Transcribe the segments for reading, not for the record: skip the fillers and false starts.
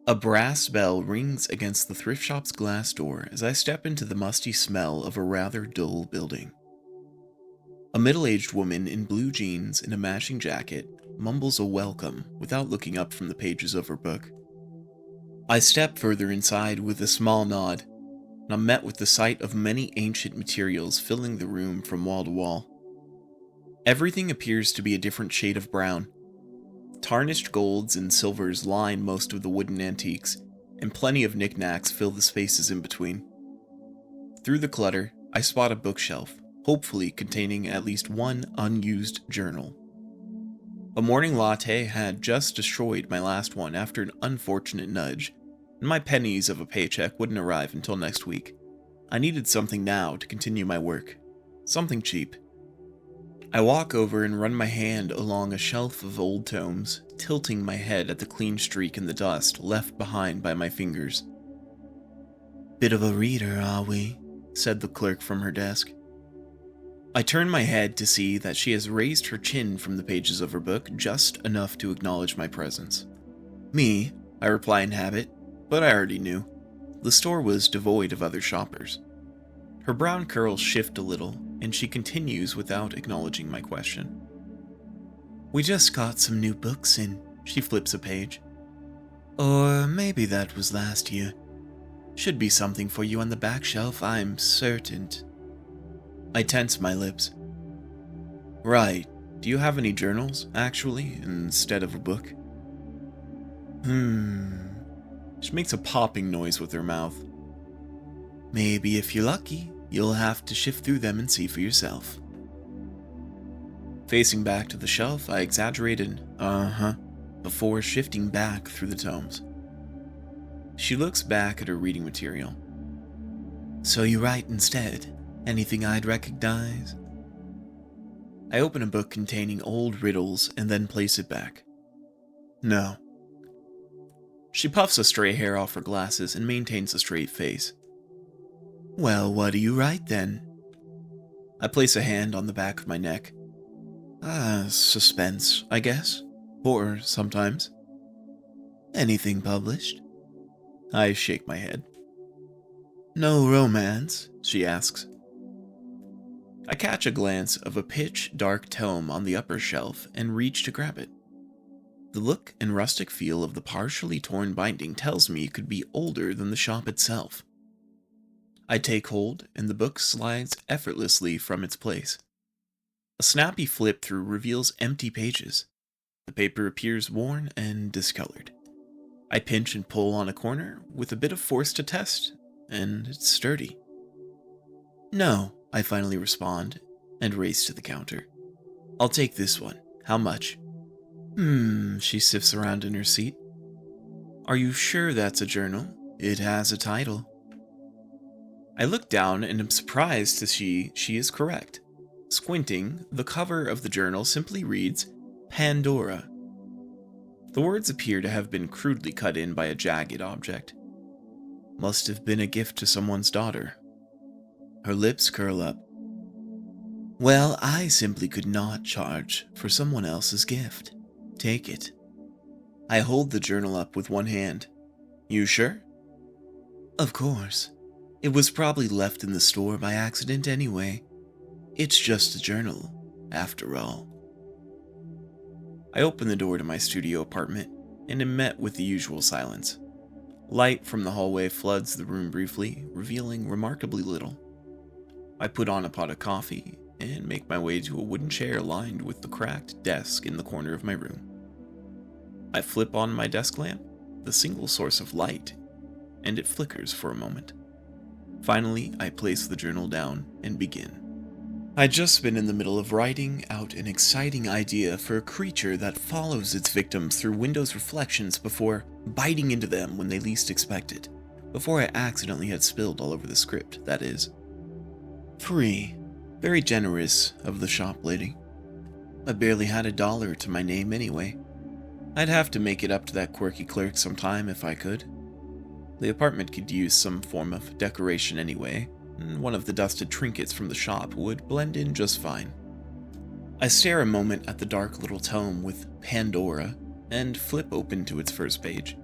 A brass bell rings against the thrift shop's glass door as I step into the musty smell of a rather dull building. A middle-aged woman in blue jeans and a matching jacket mumbles a welcome without looking up from the pages of her book. I step further inside with a small nod, and I'm met with the sight of many ancient materials filling the room from wall to wall. Everything appears to be a different shade of brown. Tarnished golds and silvers line most of the wooden antiques, and plenty of knickknacks fill the spaces in between. Through the clutter, I spot a bookshelf, hopefully containing at least one unused journal. A morning latte had just destroyed my last one after an unfortunate nudge, and my pennies of a paycheck wouldn't arrive until next week. I needed something now to continue my work. Something cheap. I walk over and run my hand along a shelf of old tomes, tilting my head at the clean streak in the dust left behind by my fingers. "Bit of a reader, are we?" said the clerk from her desk. I turn my head to see that she has raised her chin from the pages of her book just enough to acknowledge my presence. "Me," I reply in habit, but I already knew. The store was devoid of other shoppers. Her brown curls shift a little, and she continues without acknowledging my question. "We just got some new books in," she flips a page. "Or maybe that was last year. Should be something for you on the back shelf, I'm certain." I tense my lips. "Right. Do you have any journals, actually, instead of a book?" She makes a popping noise with her mouth. "Maybe if you're lucky, you'll have to shift through them and see for yourself." Facing back to the shelf, I exaggerated, before shifting back through the tomes. She looks back at her reading material. "So you write instead? Anything I'd recognize?" I open a book containing old riddles and then place it back. "No." She puffs a stray hair off her glasses and maintains a straight face. "Well, what do you write then?" I place a hand on the back of my neck. Suspense, I guess. Horror, sometimes." "Anything published?" I shake my head. "No romance?" she asks. I catch a glance of a pitch-dark tome on the upper shelf and reach to grab it. The look and rustic feel of the partially torn binding tells me it could be older than the shop itself. I take hold, and the book slides effortlessly from its place. A snappy flip through reveals empty pages. The paper appears worn and discolored. I pinch and pull on a corner with a bit of force to test, and it's sturdy. "No," I finally respond, and race to the counter. "I'll take this one. How much?" She sifts around in her seat. "Are you sure that's a journal? It has a title." I look down and am surprised to see she is correct. Squinting, the cover of the journal simply reads, "Pandora." The words appear to have been crudely cut in by a jagged object. Must have been a gift to someone's daughter. Her lips curl up. "Well, I simply could not charge for someone else's gift. Take it." I hold the journal up with one hand. "You sure?" "Of course. It was probably left in the store by accident anyway. It's just a journal, after all." I open the door to my studio apartment and am met with the usual silence. Light from the hallway floods the room briefly, revealing remarkably little. I put on a pot of coffee and make my way to a wooden chair lined with the cracked desk in the corner of my room. I flip on my desk lamp, the single source of light, and it flickers for a moment. Finally, I place the journal down and begin. I'd just been in the middle of writing out an exciting idea for a creature that follows its victims through windows' reflections before biting into them when they least expect it. Before I accidentally had spilled all over the script, that is. Free. Very generous of the shop lady. I barely had $1 to my name anyway. I'd have to make it up to that quirky clerk sometime if I could. The apartment could use some form of decoration anyway, and one of the dusted trinkets from the shop would blend in just fine. I stare a moment at the dark little tome with Pandora and flip open to its first page.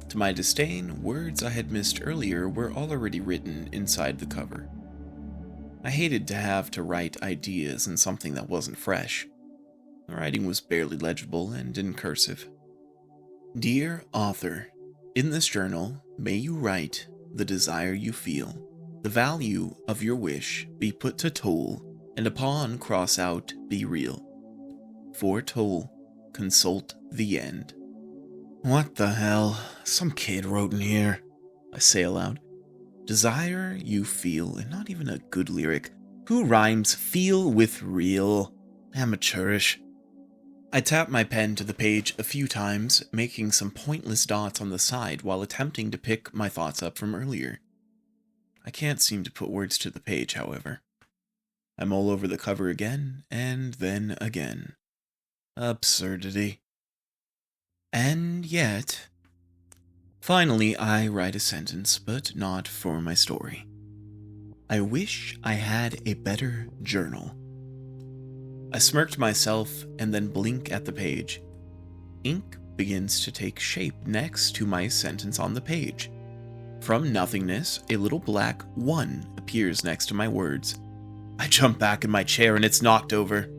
To my disdain, words I had missed earlier were already written inside the cover. I hated to have to write ideas in something that wasn't fresh. The writing was barely legible and in cursive. Dear author, in this journal, may you write the desire you feel, the value of your wish be put to toll, and upon cross out be real. For toll, consult the end. What the hell? Some kid wrote in here, I say aloud. Desire you feel, and not even a good lyric. Who rhymes feel with real? Amateurish. I tap my pen to the page a few times, making some pointless dots on the side while attempting to pick my thoughts up from earlier. I can't seem to put words to the page, however. I mull over the cover again, and then again. Absurdity. And yet... Finally, I write a sentence, but not for my story. I wish I had a better journal. I smirk to myself and then blink at the page. Ink begins to take shape next to my sentence on the page. From nothingness, a little black 1 appears next to my words. I jump back in my chair and it's knocked over.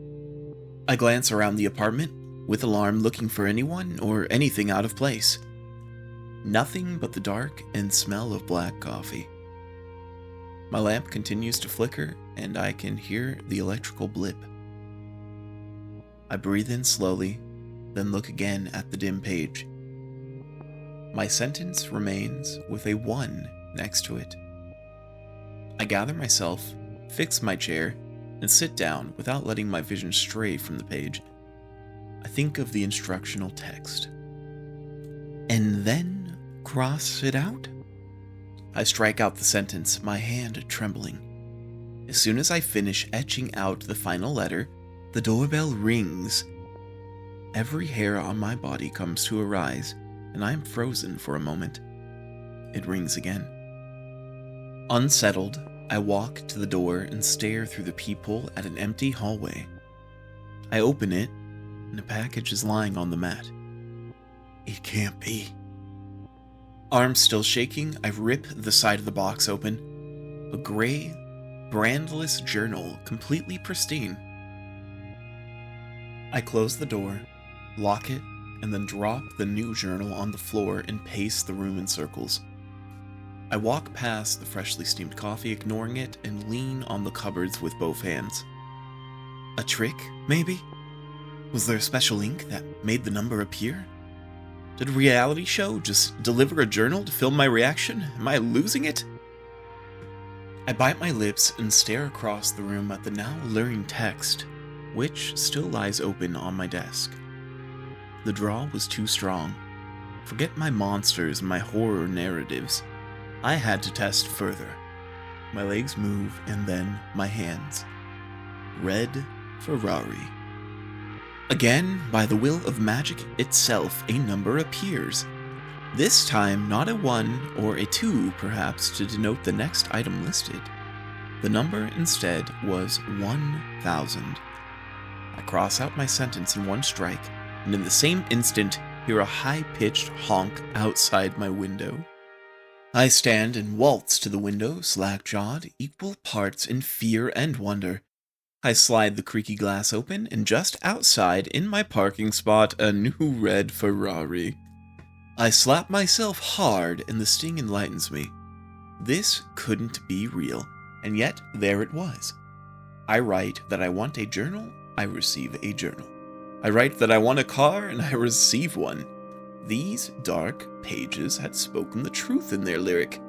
I glance around the apartment, with alarm looking for anyone or anything out of place. Nothing but the dark and smell of black coffee. My lamp continues to flicker, and I can hear the electrical blip. I breathe in slowly, then look again at the dim page. My sentence remains with a 1 next to it. I gather myself, fix my chair, and sit down without letting my vision stray from the page. I think of the instructional text. And then cross it out? I strike out the sentence, my hand trembling. As soon as I finish etching out the final letter, the doorbell rings. Every hair on my body comes to a rise, and I am frozen for a moment. It rings again. Unsettled, I walk to the door and stare through the peephole at an empty hallway. I open it, and a package is lying on the mat. It can't be. Arms still shaking, I rip the side of the box open. A gray, brandless journal, completely pristine. I close the door, lock it, and then drop the new journal on the floor and pace the room in circles. I walk past the freshly steamed coffee, ignoring it, and lean on the cupboards with both hands. A trick, maybe? Was there a special ink that made the number appear? Did a reality show just deliver a journal to film my reaction? Am I losing it? I bite my lips and stare across the room at the now alluring text, which still lies open on my desk. The draw was too strong. Forget my monsters and my horror narratives. I had to test further. My legs move, and then my hands. Red Ferrari. Again, by the will of magic itself, a number appears. This time, not a 1 or a 2, perhaps, to denote the next item listed. The number instead was 1,000. I cross out my sentence in one strike, and in the same instant, hear a high-pitched honk outside my window. I stand and waltz to the window, slack-jawed, equal parts in fear and wonder. I slide the creaky glass open, and just outside, in my parking spot, a new red Ferrari. I slap myself hard, and the sting enlightens me. This couldn't be real, and yet there it was. I write that I want a journal, I receive a journal. I write that I want a car, and I receive one. These dark pages had spoken the truth in their lyric.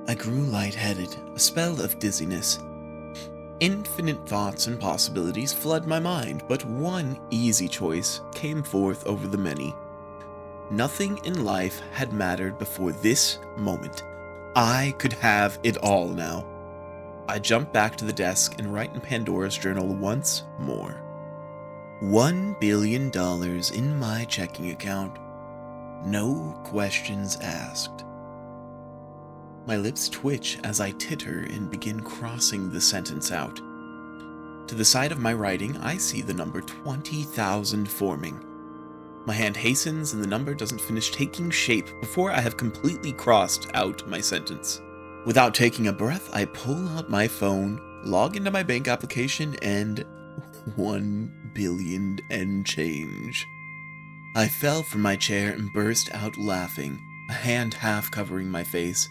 I grew lightheaded, a spell of dizziness. Infinite thoughts and possibilities flood my mind, but one easy choice came forth over the many. Nothing in life had mattered before this moment. I could have it all now. I jump back to the desk and write in Pandora's journal once more. $1 billion in my checking account. No questions asked. My lips twitch as I titter and begin crossing the sentence out. To the side of my writing, I see the number 20,000 forming. My hand hastens and the number doesn't finish taking shape before I have completely crossed out my sentence. Without taking a breath, I pull out my phone, log into my bank application, and 1 billion and change. I fell from my chair and burst out laughing, a hand half covering my face.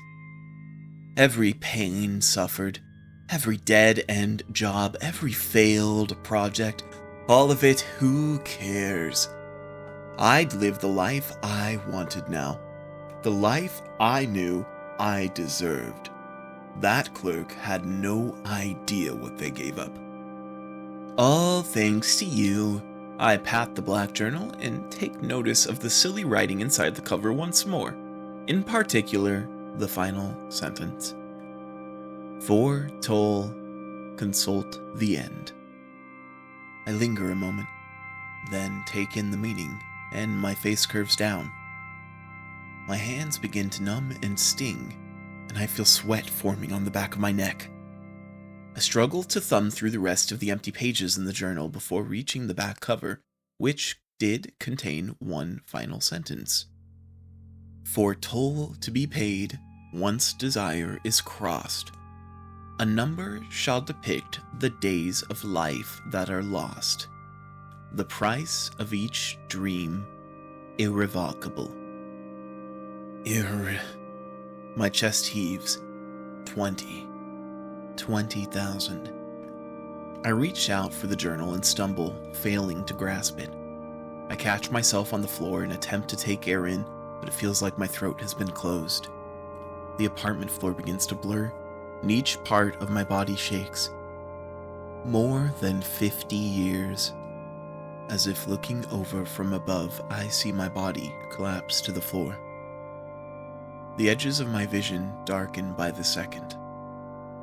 Every pain suffered, every dead-end job, every failed project, all of it, who cares? I'd live the life I wanted now. The life I knew I deserved. That clerk had no idea what they gave up. All thanks to you. I pat the black journal and take notice of the silly writing inside the cover once more. In particular, the final sentence. For toll, consult the end. I linger a moment, then take in the meaning, and my face curves down. My hands begin to numb and sting, and I feel sweat forming on the back of my neck. I struggle to thumb through the rest of the empty pages in the journal before reaching the back cover, which did contain one final sentence. For toll to be paid once desire is crossed, a number shall depict the days of life that are lost. The price of each dream irrevocable. My chest heaves. 20,000. I reach out for the journal and stumble, failing to grasp it. I catch myself on the floor and attempt to take air in, but it feels like my throat has been closed. The apartment floor begins to blur, and each part of my body shakes. More than 50 years. As if looking over from above, I see my body collapse to the floor. The edges of my vision darken by the second.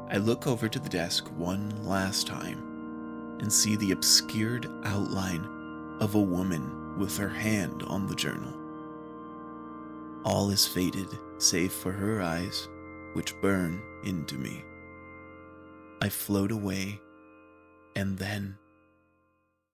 I look over to the desk one last time and see the obscured outline of a woman with her hand on the journal. All is faded, save for her eyes, which burn into me. I float away, and then